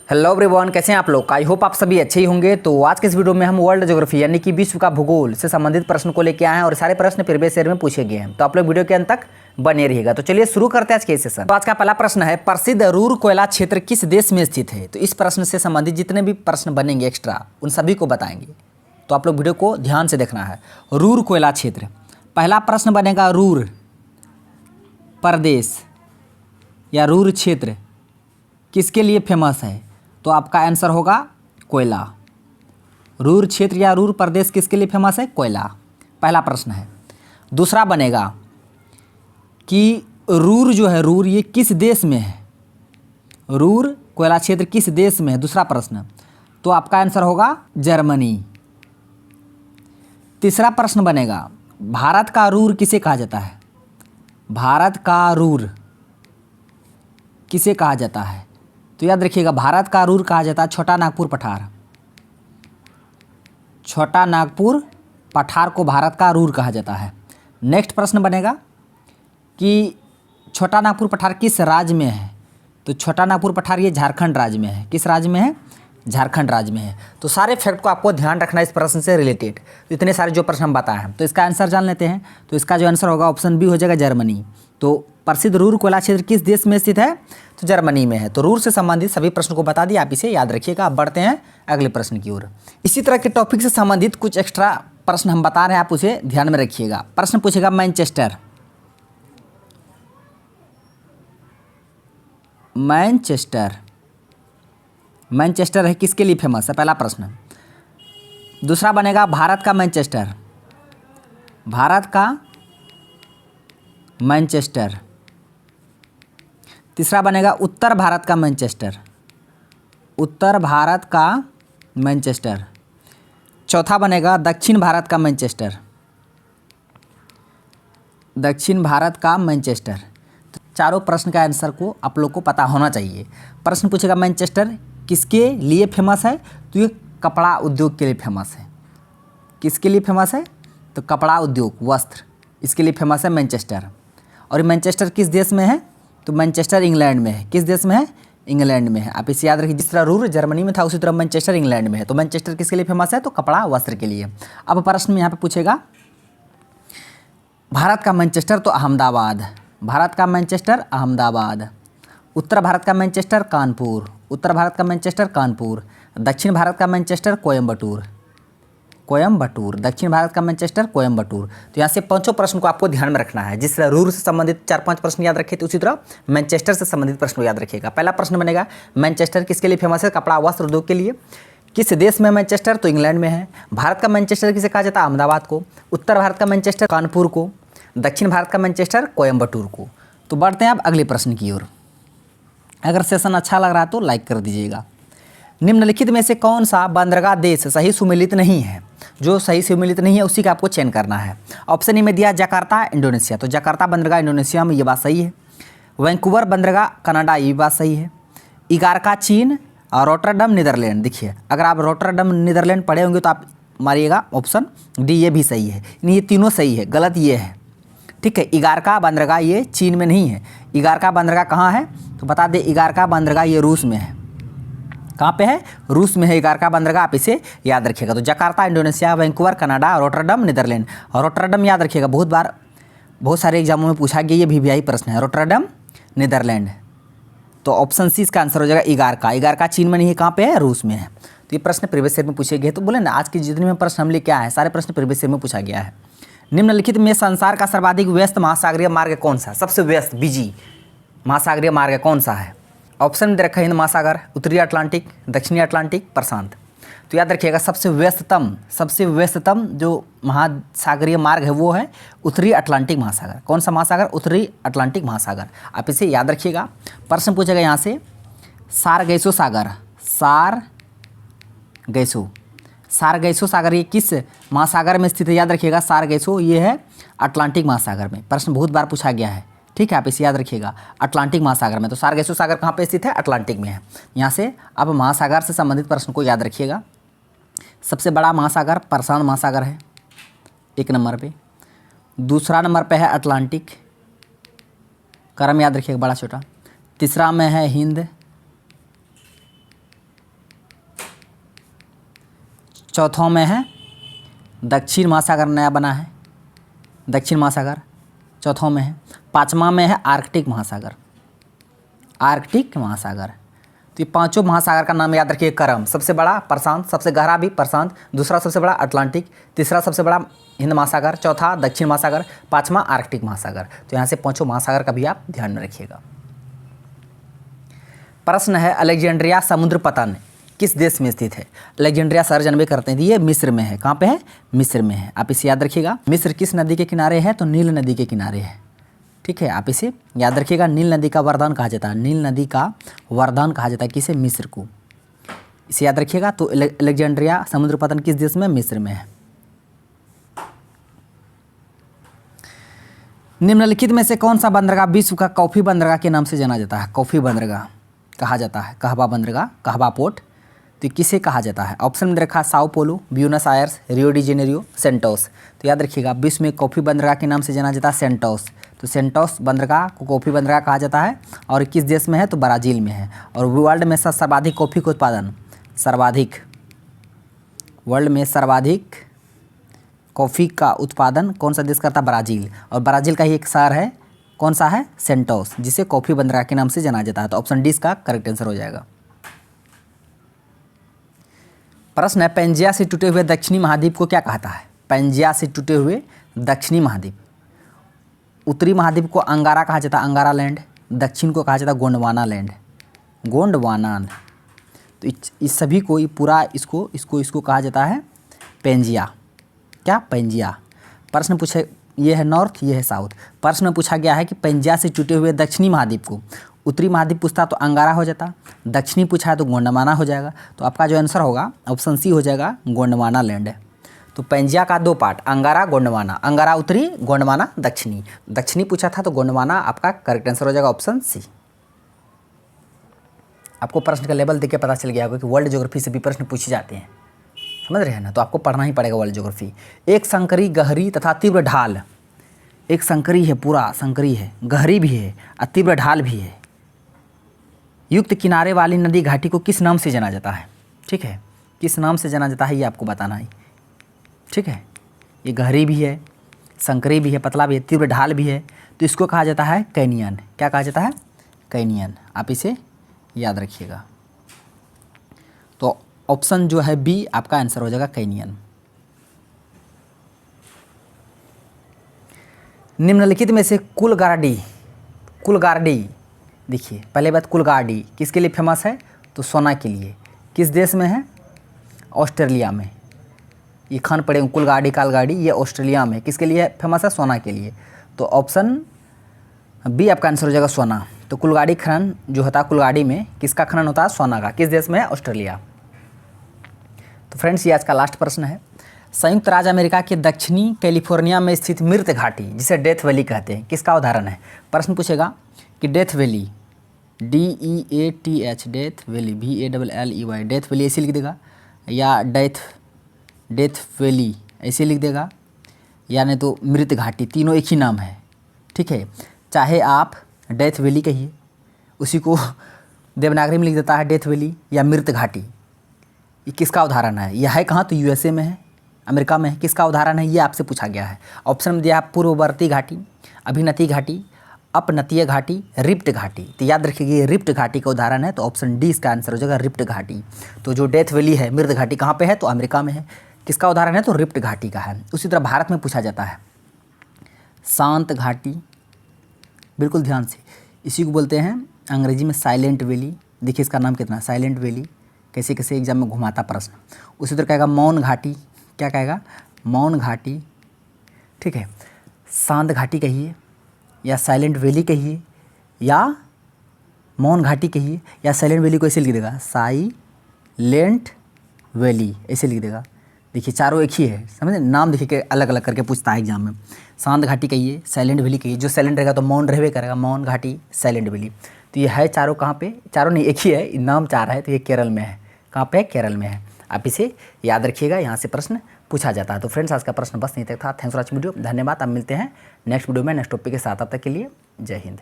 Hello everyone, कैसे हैं आप लोग। आई होप आप सभी अच्छे ही होंगे। तो आज के इस वीडियो में हम वर्ल्ड ज्योग्राफी यानी कि विश्व का भूगोल से संबंधित प्रश्न को लेकर आए हैं और सारे प्रश्न प्रीवियस ईयर में पूछे गए हैं। तो आप लोग वीडियो के अंत तक बने रहिएगा। तो चलिए शुरू करते हैं आज के सेशन। तो आज का पहला प्रश्न है, प्रसिद्ध रूर कोयला क्षेत्र किस देश में स्थित है। तो इस प्रश्न से संबंधित जितने भी प्रश्न बनेंगे एक्स्ट्रा उन सभी को बताएंगे। तो आप लोग वीडियो को ध्यान से देखना है। रूर कोयला क्षेत्र, पहला प्रश्न बनेगा रूर प्रदेश या रूर क्षेत्र किसके लिए फेमस है। तो आपका आंसर होगा कोयला। रूर क्षेत्र या रूर प्रदेश किसके लिए फेमस है, कोयला। पहला प्रश्न है। दूसरा बनेगा कि रूर जो है, रूर ये किस देश में है। रूर कोयला क्षेत्र किस देश में है, दूसरा प्रश्न। तो आपका आंसर होगा जर्मनी। तीसरा प्रश्न बनेगा, भारत का रूर किसे कहा जाता है। भारत का रूर किसे कहा जाता है। तो याद रखिएगा, भारत का रूर कहा जाता है छोटा नागपुर पठार। छोटा नागपुर पठार को भारत का रूर कहा जाता है। नेक्स्ट प्रश्न बनेगा कि छोटा नागपुर पठार किस राज्य में है। तो छोटा नागपुर पठार ये झारखंड राज्य में है। किस राज्य में है, झारखंड राज्य में है। तो सारे फैक्ट को आपको ध्यान रखना है इस प्रश्न से रिलेटेड। तो इतने सारे जो प्रश्न हम बताए हैं, तो इसका आंसर जान लेते हैं। तो इसका जो आंसर होगा ऑप्शन बी हो जाएगा, जर्मनी। तो प्रसिद्ध रूर कोयला क्षेत्र किस देश में स्थित है, तो जर्मनी में है। तो रूर से संबंधित सभी प्रश्नों को बता दिया, आप इसे याद रखिएगा। अब बढ़ते हैं अगले प्रश्न की ओर। इसी तरह के टॉपिक से संबंधित कुछ एक्स्ट्रा प्रश्न हम बता रहे हैं, आप उसे ध्यान में रखिएगा। प्रश्न पूछेगा मैनचेस्टर। मैनचेस्टर मैनचेस्टर है किसके लिए फेमस है, पहला प्रश्न। दूसरा बनेगा भारत का मैनचेस्टर। भारत का मैनचेस्टर। तीसरा बनेगा उत्तर भारत का मैनचेस्टर। उत्तर भारत का मैनचेस्टर। चौथा बनेगा दक्षिण भारत का मैनचेस्टर। दक्षिण भारत का मैनचेस्टर। तो चारों प्रश्न का आंसर को आप लोग को पता होना चाहिए। प्रश्न पूछेगा मैनचेस्टर किसके लिए फेमस है। तो ये कपड़ा उद्योग के लिए फेमस है। किसके लिए फेमस है, तो कपड़ा उद्योग, वस्त्र, इसके लिए फेमस है मैनचेस्टर। और ये मैनचेस्टर किस देश में है, तो मैनचेस्टर इंग्लैंड में है। किस देश में है, इंग्लैंड में है। आप इसे याद रखिए, जिस तरह रूर जर्मनी में था उसी तरह मैनचेस्टर इंग्लैंड में है। तो मैनचेस्टर किसके लिए फेमस है, तो कपड़ा वस्त्र के लिए। अब प्रश्न में यहाँ पे पूछेगा भारत का मैनचेस्टर, तो अहमदाबाद। भारत का मैनचेस्टर अहमदाबाद। उत्तर भारत का मैनचेस्टर कानपुर। उत्तर भारत का मैनचेस्टर कानपुर। दक्षिण भारत का मैनचेस्टर कोयम्बटूर। कोयम्बटूर। दक्षिण भारत का मैनचेस्टर कोयम्बटूर। तो यहाँ से पांचों प्रश्न को आपको ध्यान में रखना है। जिस तरह रूर से संबंधित 4-5 प्रश्न याद रखे थे, उसी तरह मैनचेस्टर से संबंधित प्रश्न को याद रखिएगा। पहला प्रश्न बनेगा मैनचेस्टर किसके लिए फेमस है, कपड़ा वस्त्र उद्योग के लिए। किस देश में मैनचेस्टर, तो इंग्लैंड में है। भारत का मैनचेस्टर किसे कहा जाता है, अहमदाबाद को। उत्तर भारत का मैनचेस्टर कानपुर को। दक्षिण भारत का मैनचेस्टर कोयम्बटूर को। तो बढ़ते हैं अब अगले प्रश्न की ओर। अगर सेशन अच्छा लग रहा है तो लाइक कर दीजिएगा। निम्नलिखित में से कौन सा बंदरगाह देश सही सुमेलित नहीं है। जो सही सुमेलित नहीं है उसी का आपको चयन करना है। ऑप्शन ए में दिया जकार्ता इंडोनेशिया। तो जकार्ता बंदरगाह इंडोनेशिया में, ये बात सही है। वैंकूवर बंदरगाह कनाडा, ये बात सही है। इगारका चीन और रोटरडम नीदरलैंड। देखिए, अगर आप रोटरडम नीदरलैंड पढ़े होंगे तो आप मारिएगा ऑप्शन डी, ये भी सही है। ये तीनों सही है, गलत ये है। ठीक है, इगारका बंदरगाह ये चीन में नहीं है। इगारका बंदरगाह कहाँ है, तो बता दें, इगारका बंदरगाह ये रूस में है। कहाँ पे है, रूस में है इगारका बंदरगाह, आप इसे याद रखिएगा। तो Jakarta Indonesia, Vancouver Canada, Rotterdam Netherland. और रोटरडम याद रखिएगा, बहुत सारे एग्जामों में पूछा गया, ये वीवीआई प्रश्न है, रोटरडम नीदरलैंड। तो ऑप्शन सी इसका आंसर हो जाएगा इगारका। इगारका चीन में नहीं है, कहाँ पे है, रूस में है। तो ये प्रश्न प्रीवियस ईयर में पूछे गए। तो बोले ना, आज के जितने में प्रश्न हम लेके आए हैं सारे प्रश्न प्रीवियस ईयर में पूछा गया है। निम्नलिखित में संसार का सर्वाधिक व्यस्त महासागरीय मार्ग कौन सा, सबसे व्यस्त बिजी महासागरीय मार्ग कौन सा है। ऑप्शन में दे रखा है हिंद महासागर, उत्तरी अटलांटिक, दक्षिणी अटलांटिक, प्रशांत। तो याद रखिएगा, सबसे व्यस्ततम जो महासागरीय मार्ग है वो है उत्तरी अटलांटिक महासागर। कौन सा महासागर, उत्तरी अटलांटिक महासागर। आप इसे याद रखिएगा। प्रश्न पूछेगा यहाँ से सारगैसो सागर। सारगैसो सागर ये किस महासागर में स्थित है, याद रखिएगा। सारगैसो ये है अटलांटिक महासागर में। प्रश्न बहुत बार पूछा गया है, ठीक है, आप इसे याद रखिएगा, अटलांटिक महासागर में। तो सारगैसो सागर कहाँ पे स्थित है, अटलांटिक में है। यहाँ से अब महासागर से संबंधित प्रश्न को याद रखिएगा। सबसे बड़ा महासागर प्रशांत महासागर है 1 नंबर पे। दूसरा नंबर पे है अटलांटिक, क्रम याद रखिएगा, बड़ा छोटा। तीसरा में है हिंद, चौथों में है दक्षिण महासागर नया बना है, दक्षिण महासागर चौथों में है। पाँचवा में है आर्कटिक महासागर, आर्कटिक महासागर। तो ये पांचों महासागर का नाम याद रखिए। क्रम सबसे बड़ा प्रशांत, सबसे गहरा भी प्रशांत, दूसरा सबसे बड़ा अटलांटिक, तीसरा सबसे बड़ा हिंद महासागर, चौथा दक्षिण महासागर, पांचवा आर्कटिक महासागर। तो यहाँ से पांचों महासागर का भी आप ध्यान में रखिएगा। प्रश्न है अलेक्जेंड्रिया समुद्र पतन किस देश में स्थित है? अलेक्जेंड्रिया शहर जन्मे करते हैं, ये मिस्र में है। कहाँ पे है? मिस्र में है। आप इसे याद रखिएगा। मिस्र किस नदी के किनारे है? तो नील नदी के किनारे है। ठीक है, आप इसे याद रखिएगा। नील नदी का वरदान कहा जाता है, नील नदी का वरदान कहा जाता है किसे? मिस्र को। इसे याद रखिएगा। तो अलेक्जेंड्रिया समुद्र पतन किस देश में? मिस्र में है। निम्नलिखित में से कौन सा बंदरगाह विश्व का कॉफी बंदरगाह के नाम से जाना जाता है? कॉफी बंदरगाह कहा जाता है, कहवा बंदरगाह, कहवा पोर्ट। तो किसे कहा जाता है? ऑप्शन में रखा Sao Paulo, Buenos Aires, Rio de Janeiro, Santos. तो याद रखिएगा विश्व में कॉफी बंदरगाह के नाम से जाना जाता है सेंटोस। तो सेंटोस बंदरगाह को कॉफ़ी बंदरगाह कहा जाता है। और किस देश में है? तो ब्राज़ील में है। और वर्ल्ड में सर्वाधिक कॉफ़ी का उत्पादन, सर्वाधिक वर्ल्ड में सर्वाधिक कॉफ़ी का उत्पादन कौन सा देश करता है? ब्राज़ील। और ब्राज़ील का ही एक शहर है, कौन सा है? सेंटोस, जिसे कॉफ़ी बंदरगाह के नाम से जाना जाता है। तो ऑप्शन डी इसका करेक्ट आंसर हो जाएगा। प्रश्न है पेंजिया से टूटे हुए दक्षिणी महाद्वीप को क्या कहता है? पेंजिया से टूटे हुए दक्षिणी महाद्वीप। उत्तरी महाद्वीप को अंगारा कहा जाता है, अंगारा लैंड। दक्षिण को कहा जाता है गोंडवाना लैंड, गोंडवाना। तो इस सभी को ये पूरा इसको कहा जाता है पेंजिया। क्या? पेंजिया। प्रश्न पूछे, ये है नॉर्थ, ये है साउथ। प्रश्न में पूछा गया है कि पेंजिया से टूटे हुए दक्षिणी महाद्वीप को, उत्तरी महाद्वीप पूछता तो अंगारा हो जाता, दक्षिणी पूछा है तो गोंडवाना हो जाएगा। तो आपका जो आंसर होगा ऑप्शन सी हो जाएगा, गोंडवाना लैंड। तो पेंजिया का दो पार्ट, अंगारा गोंडवाना, अंगारा उत्तरी, गोंडवाना दक्षिणी। दक्षिणी पूछा था तो गोंडवाना आपका करेक्ट आंसर हो जाएगा, ऑप्शन सी। आपको प्रश्न का लेवल देख के पता चल गया होगा कि वर्ल्ड ज्योग्राफी से भी प्रश्न पूछे जाते हैं, समझ रहे हैं ना? तो आपको पढ़ना ही पड़ेगा वर्ल्ड ज्योग्राफी। एक संकरी, गहरी तथा तीव्र ढाल, एक संकरी है, पूरा संकरी है, गहरी भी है और तीव्र ढाल भी है, युक्त किनारे वाली नदी घाटी को किस नाम से जाना जाता है? ठीक है, किस नाम से जाना जाता है ये आपको बताना है। ठीक है, ये गहरी भी है, संकरी भी है, पतला भी है, तीव्र ढाल भी है, तो इसको कहा जाता है कैनियन। क्या कहा जाता है? कैनियन। आप इसे याद रखिएगा। तो ऑप्शन जो है बी आपका आंसर हो जाएगा, कैनियन। निम्नलिखित में से कुलगार्डी, कुलगार्डी देखिए, पहले बात कुलगार्डी किसके लिए फेमस है? तो सोना के लिए। किस देश में है? ऑस्ट्रेलिया में। ये खान पड़े कुलगार्डी, कालगार्डी, ये ऑस्ट्रेलिया में किसके लिए फेमस है? सोना के लिए। तो ऑप्शन बी आपका आंसर हो जाएगा, सोना। तो कुलगार्डी खनन जो होता है, कुलगार्डी में किसका खनन होता है? सोना का। किस देश में है? ऑस्ट्रेलिया। तो फ्रेंड्स, ये आज का लास्ट प्रश्न है। संयुक्त राज्य अमेरिका के दक्षिणी कैलिफोर्निया में स्थित मृत घाटी, जिसे डेथ वैली कहते हैं, किसका उदाहरण है? प्रश्न पूछेगा कि death valley, DEATH, death valley, VALLEY, death valley ऐसे लिख देगा, या डेथ वैली ऐसे लिख देगा, या नहीं तो मृत घाटी, तीनों एक ही नाम है। ठीक है, चाहे आप डेथ वैली कहिए, उसी को देवनागरी में लिख देता है डेथ वैली, या मृत घाटी। ये किसका उदाहरण है? यह है कहाँ? तो USA में है, अमेरिका में है। किसका उदाहरण है ये आपसे पूछा गया है। ऑप्शन में दिया पूर्ववर्ती घाटी, अभिनतीय घाटी, अपनतीय घाटी, रिप्ट घाटी। तो याद रखिए ये रिप्ट घाटी का उदाहरण है। तो ऑप्शन डी इसका आंसर हो जाएगा, रिप्ट घाटी। तो जो डेथ वैली है, मृत घाटी, कहाँ पे है? तो अमेरिका में है। किसका उदाहरण है? तो रिप्ट घाटी का है। उसी तरह भारत में पूछा जाता है शांत घाटी, बिल्कुल ध्यान से, इसी को बोलते हैं अंग्रेजी में साइलेंट वैली। देखिए इसका नाम कितना, साइलेंट वैली। कैसे कैसे एग्जाम में घुमाता प्रश्न। उसी तरह कहेगा मौन घाटी, क्या कहेगा? मौन घाटी। ठीक है, शांत घाटी कहिए, या साइलेंट वैली कहिए, या मौन घाटी कहिए, या साइलेंट वैली को ऐसे लिख देगा, साइलेंट वैली ऐसे लिख देगा। देखिए चारों एक ही है, समझे? नाम देखिए के अलग अलग करके पूछता है एग्जाम में। शांत घाटी कहिए, साइलेंट वैली कहिए, जो साइलेंट रहेगा तो मौन रहवे करेगा, मौन घाटी, साइलेंट वैली। तो ये है चारों कहाँ पे? चारों नहीं, एक ही है, नाम चार है। तो ये केरल में है। कहाँ पे? केरल में है। आप इसे याद रखिएगा, यहाँ से प्रश्न पूछा जाता है। तो फ्रेंड्स, आज का प्रश्न बस यहीं तक था। थैंक्स फॉर वॉचिंग वीडियो, धन्यवाद। अब मिलते हैं नेक्स्ट वीडियो में नेक्स्ट टॉपिक के साथ। अब तक के लिए जय हिंद।